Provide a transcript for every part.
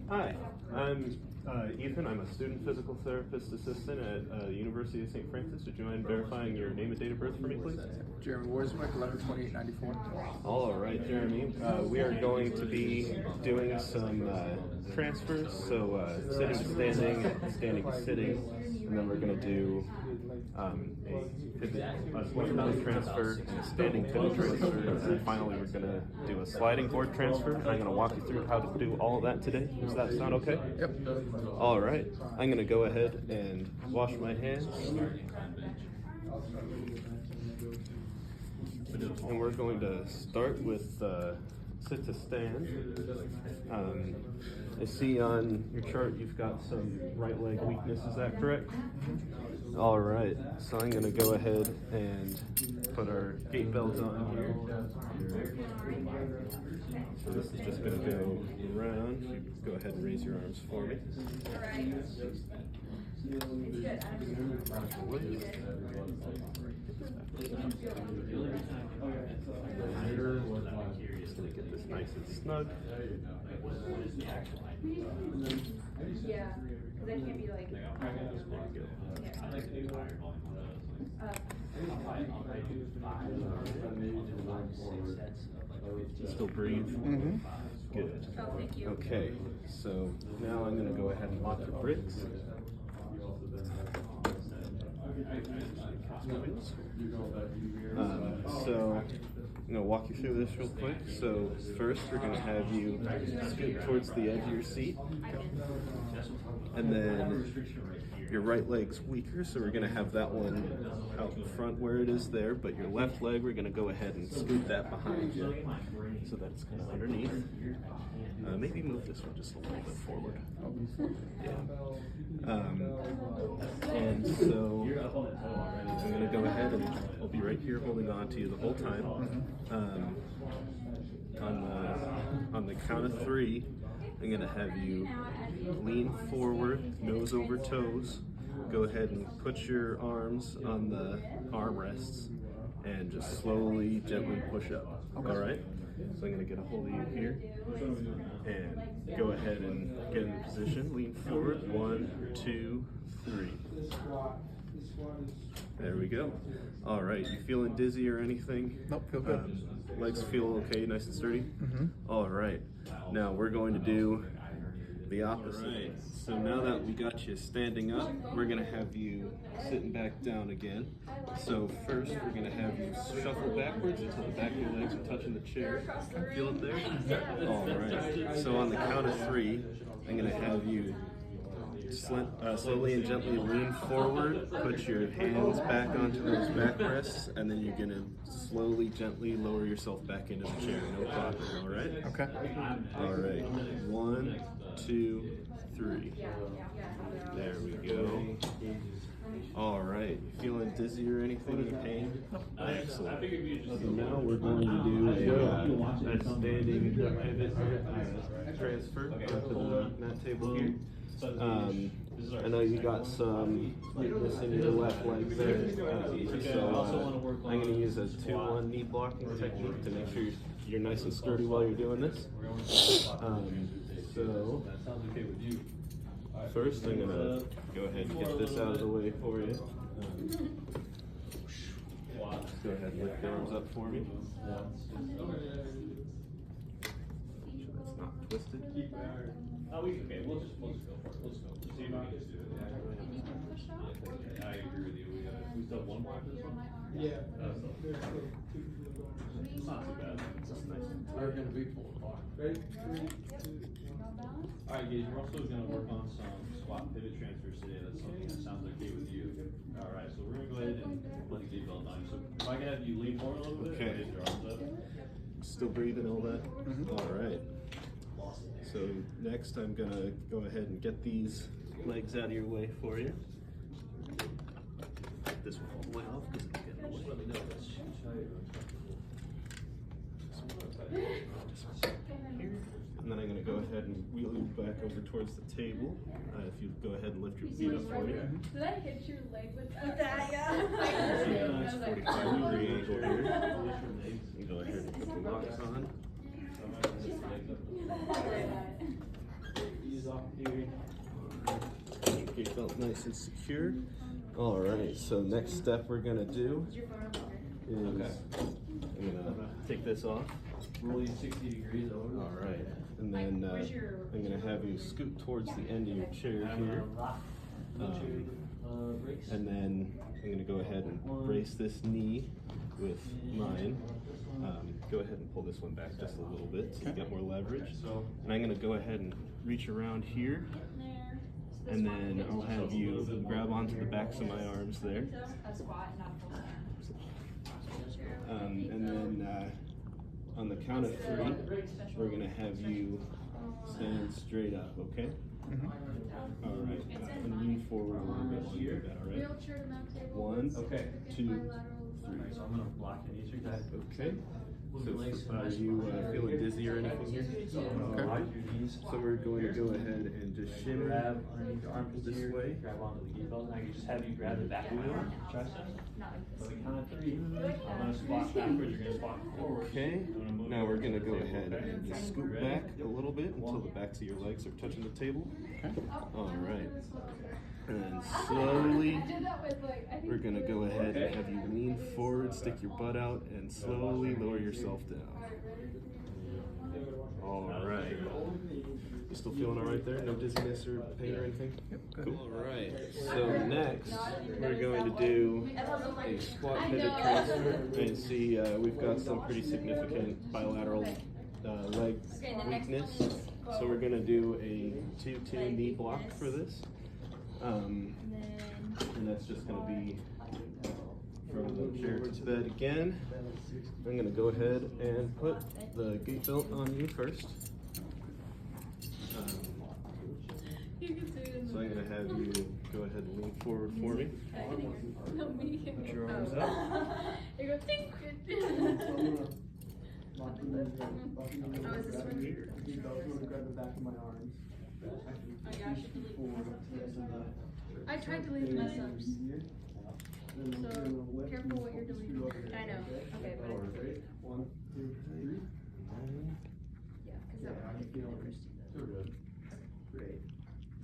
Hi, I'm Ethan. I'm a student physical therapist assistant at the University of St. Francis. Would you mind verifying your name and date of birth for me, please? Jeremy Worswick, 11/28/94. All right, Jeremy. We are going to be doing some transfers, so sitting to standing and standing to sitting, and then we're going to do a pivot transfer and a standing pivot transfer, and then finally we're going to do a sliding board transfer. I'm going to walk you through how to do all of that today. Does that sound okay? Yep. All right. I'm going to go ahead and wash my hands. And we're going to start with sit to stand. I see on your chart you've got some right leg weakness, is that correct? All right, so I'm going to go ahead and put our gait belt on here. So this is just going to go around. You go ahead and raise your arms for me. All right. It's good. Just going to get this nice and snug. Yeah, because I can't be like. Still breathe. Mm-hmm. Good. Oh, thank you. Okay, so now I'm going to go ahead and lock the bricks. So I'm going to walk you through this real quick. So first we're going to have you scoot towards the edge of your seat. And then your right leg's weaker, so we're going to have that one out in front where it is there, but your left leg, we're going to go ahead and scoot that behind you so that it's kind of underneath. Maybe move this one just a little bit forward. Yeah. And so I'm going to go ahead and I'll be right here holding on to you the whole time. On the count of 3, I'm going to have you lean forward, nose over toes. Go ahead and put your arms on the armrests and just slowly, gently push up. All right? So I'm going to get a hold of you here and go ahead and get in position. Lean forward. 1, 2, 3. There we go. All right. You feeling dizzy or anything? Nope, feel good. Legs feel okay, nice and sturdy? Mm-hmm. All right. Now we're going to do the opposite. Right. So now that we got you standing up, we're going to have you sitting back down again. So first we're going to have you shuffle backwards until the back of your legs are touching the chair. Feel it there? All right. So on the count of 3, I'm going to have you slowly and gently lean forward, put your hands back onto those backrests, and then you're going to slowly, gently lower yourself back into the chair. No problem, all right? Okay. All right. 1, 2, 3. There we go. All right. You feeling dizzy or anything? Any pain? Excellent. So now we're going to do a standing pivot transfer onto the mat table here. I know you got some weakness in your left leg there, so I'm going to use a 2-1 knee blocking technique to make sure you're nice and sturdy while you're doing this. So first I'm going to go ahead and get this out of the way for you. Go ahead and lift your arms up for me. Make sure that's not twisted. Oh, okay. We'll just go for it. Let's go. See if we can just do it. Yeah, I agree with you. We still have one more after this one? Yeah. It's not too bad. That's nice. We're gonna be 4 o'clock. Ready? 3, 2, 1. Alright, guys, we're also gonna work on some squat pivot transfers today. That's something that sounds okay with you. Alright, so we're gonna go ahead and let the gate belt on. So if I can have you lean forward a little bit, Okay. raise your arms up. Still breathing all that? Mm-hmm. All right. So next I'm gonna go ahead and get these legs out of your way for you. Get this one all the way off because it's getting away. Let me know. And then I'm gonna go ahead and wheel you back over towards the table. If you go ahead and lift your feet up for me. Did I hit your leg with that? Yeah. Nice 45-degree angle here. You go ahead and put the locks on. nice and secure. All right, so next step we're gonna do Is your phone up here? is I'm gonna take this off. Roll you 60 degrees over. All right, and then Where's your- I'm gonna have you scoot towards the end of your chair here. And then I'm gonna go ahead and brace this knee with mine. Go ahead and pull this one back just a little bit so you get more leverage. And I'm gonna go ahead and reach around here, and then I'll have you grab onto the backs of my arms there. A squat, not a full stand. And then on the count of 3, we're gonna have you stand straight up, okay? All right, and lean forward a little bit while you do that, all right? Wheelchair to mount table. 1, 2, 3. So I'm gonna block your knees. Okay. So are you feeling dizzy or anything here? Lock your knees. So we're going to go ahead and just shimmy Grab underneath your armpits this here. way. Grab onto the gate belt. And I can just have you grab the back of my arm, triceps. Not like So this. the count of 3. I'm gonna squat backwards. You're gonna squat forward. Okay. I'm gonna move Now we're over going to to the go table, ahead okay? and just scoot Ready? back a little bit until the backs of your legs are touching the table. All right. And then slowly, I did that with like, I think we're going to go ahead and have you lean forward, stick your butt out, and slowly lower yourself down. All right. You still feeling all right there? No dizziness or pain or anything? Cool. All right. So next, we're going to do a squat pivot transfer. And see, we've got some pretty significant bilateral leg weakness. So we're going to do a 2-2 knee block for this. And that's just going to be from the chair to the bed again. I'm going to go ahead and put the gate belt on you first. So I'm going to have you go ahead and lean forward for me. Put your arms up. You go tink. Oh, is this one? Grab the back of my arms. Oh gosh, I tried to leave mess ups. So careful what you're deleting. I know. Okay, but 1, 2, 3. yeah, because that one did Christy though.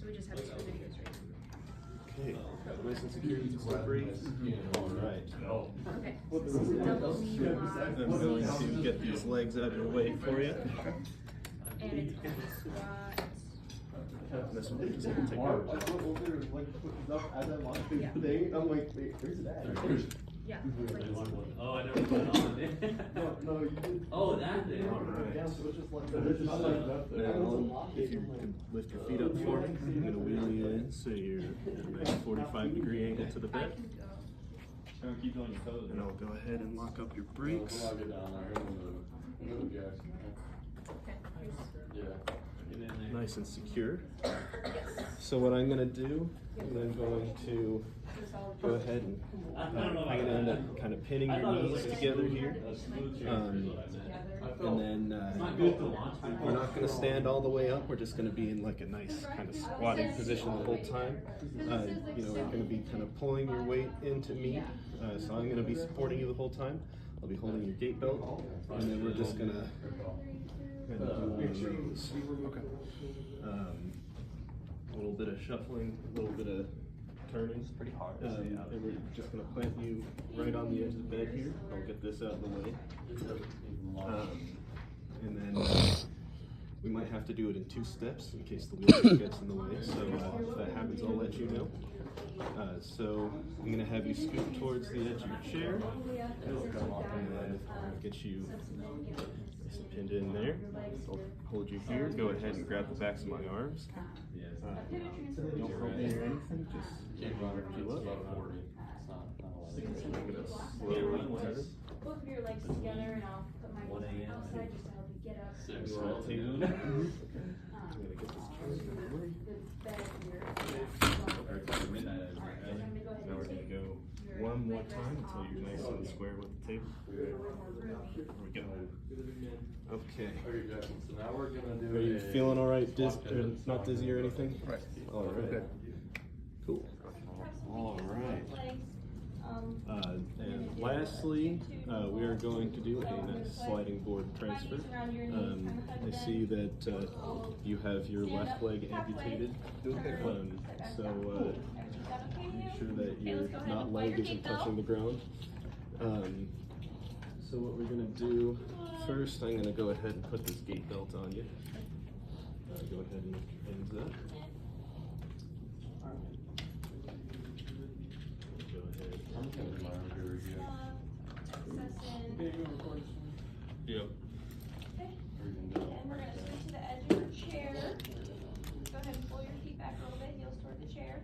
So we just have 2 videos right Okay, nice and secure, you can still breathe. All right. Okay. So this is a double knee block. I'm going to get these legs out of the way for you. And it's on the squat. This one, just take I out. just went over and like put this up as I launched the thing. I'm like, wait, where's it at? Yeah. Like, Oh, I never put it on. No, you did. Oh, that thing. Yeah, so it's just like, it's just like, Now, if you can lift your feet up for me, I'm going to wheel you in so you're at a nice 45-degree angle to the I bed. can go. Don't keep on your toes. And I'll go ahead and lock up your brakes. Okay. Get in there. Nice and secure. Yes. So what I'm going to do is I'm going to go ahead and I'm going to end up kind of pinning your knees together here. And then we're not going to stand all the way up. We're just going to be in like a nice kind of squatting position the whole time. You know, we're going to be kind of pulling your weight into me. So I'm going to be supporting you the whole time. I'll be holding your gate belt, and then we're just going to kind of do one of those. A little bit of shuffling, a little bit of turning. It's pretty hard. And we're just going to plant you right on the edge of the bed here. I'll get this out of the way. And then we might have to do it in 2 steps in case the wheelchair gets in the way. So if that happens, I'll let you know. So I'm going to have you scoot towards the edge of your chair. And then I'll get you pinned in there. I'll hold you here. Go ahead and grab the backs of my arms. Don't hold me or anything. Just lift you up. I'm going to slowly turn. Both of your legs together, and I'll put my 1 a.m. outside just to help you get up. You want to take it? I'm going to get this chair out of the way. The bed here. Now we're going to go one more time until you're nice and square with the table. There we go. Okay. So now we're gonna do. Are you feeling all right? Not dizzy or anything? Right. All right. Cool. All right. Legs. And lastly, we are going to do a sliding board transfer. I see that you have your left leg amputated. So make sure that your not leg isn't touching the ground. So what we're gonna do first, I'm gonna go ahead and put this gait belt on you. Go ahead and lift your hands up. Go ahead. I'm gonna do my own peer review. Yep. Or you can do it. And we're gonna switch to the edge of your chair. Go ahead and pull your feet back a little bit, heels toward the chair.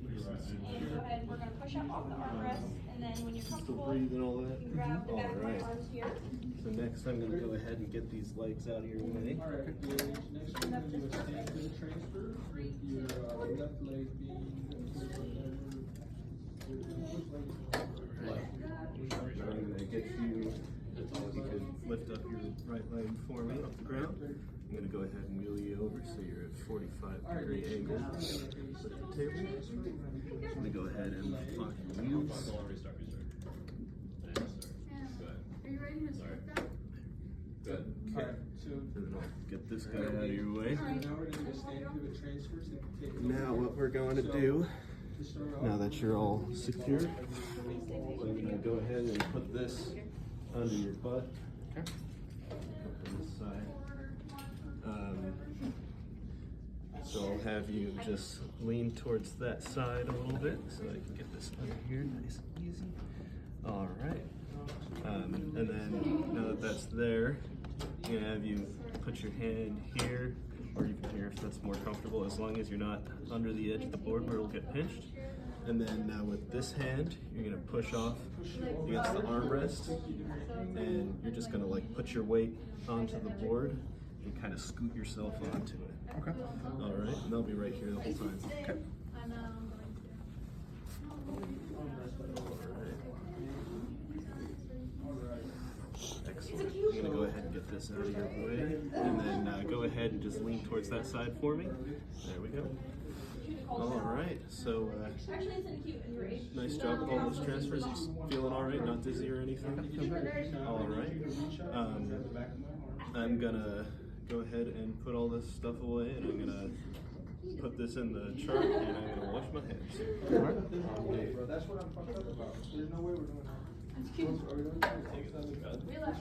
And go ahead, we're gonna push up off the armrest, and then when you're Still comfortable, breathing all that? you can grab the back of my Alright. arms here. So next I'm gonna go ahead and get these legs out of your way. Alright, next we're gonna do a stand pivot transfer with your left leg being I'm gonna get you, if you could lift up your right leg for me off the ground. I'm gonna go ahead and wheel you over so you're at 45-degree angle with the table. I'm gonna go ahead and lock your wheels. Restart. Nice, start. Go ahead. Are you ready to start that? Good. Alright, so And then I'll get this guy out of your way. now we're gonna do a stand pivot transfer, so you can take it. Now what we're going to do, To start off, now that you're all secure, I'm gonna go ahead and put this under your butt. On this side. So I'll have you just lean towards that side a little bit so I can get this under here nice and easy. All right. And then now that that's there, I'm gonna have you put your hand here, or even here if that's more comfortable, as long as you're not under the edge of the board where it'll get pinched. And then now with this hand, you're gonna push off against the armrest, and you're just gonna like put your weight onto the board and kind of scoot yourself onto it. Okay. All right, and they'll be right here the whole time. Okay. Excellent. I'm gonna go ahead and get this out of your way, and then go ahead and just lean towards that side for me. There we go. All right, so nice job with all those transfers. You feeling all right? Not dizzy or anything? All right. I'm gonna go ahead and put all this stuff away, and I'm gonna put this in the chart, and I'm gonna wash my hands. Bro, that's what I'm fucked up about. There's no way we're doing that. Are we doing that? We left.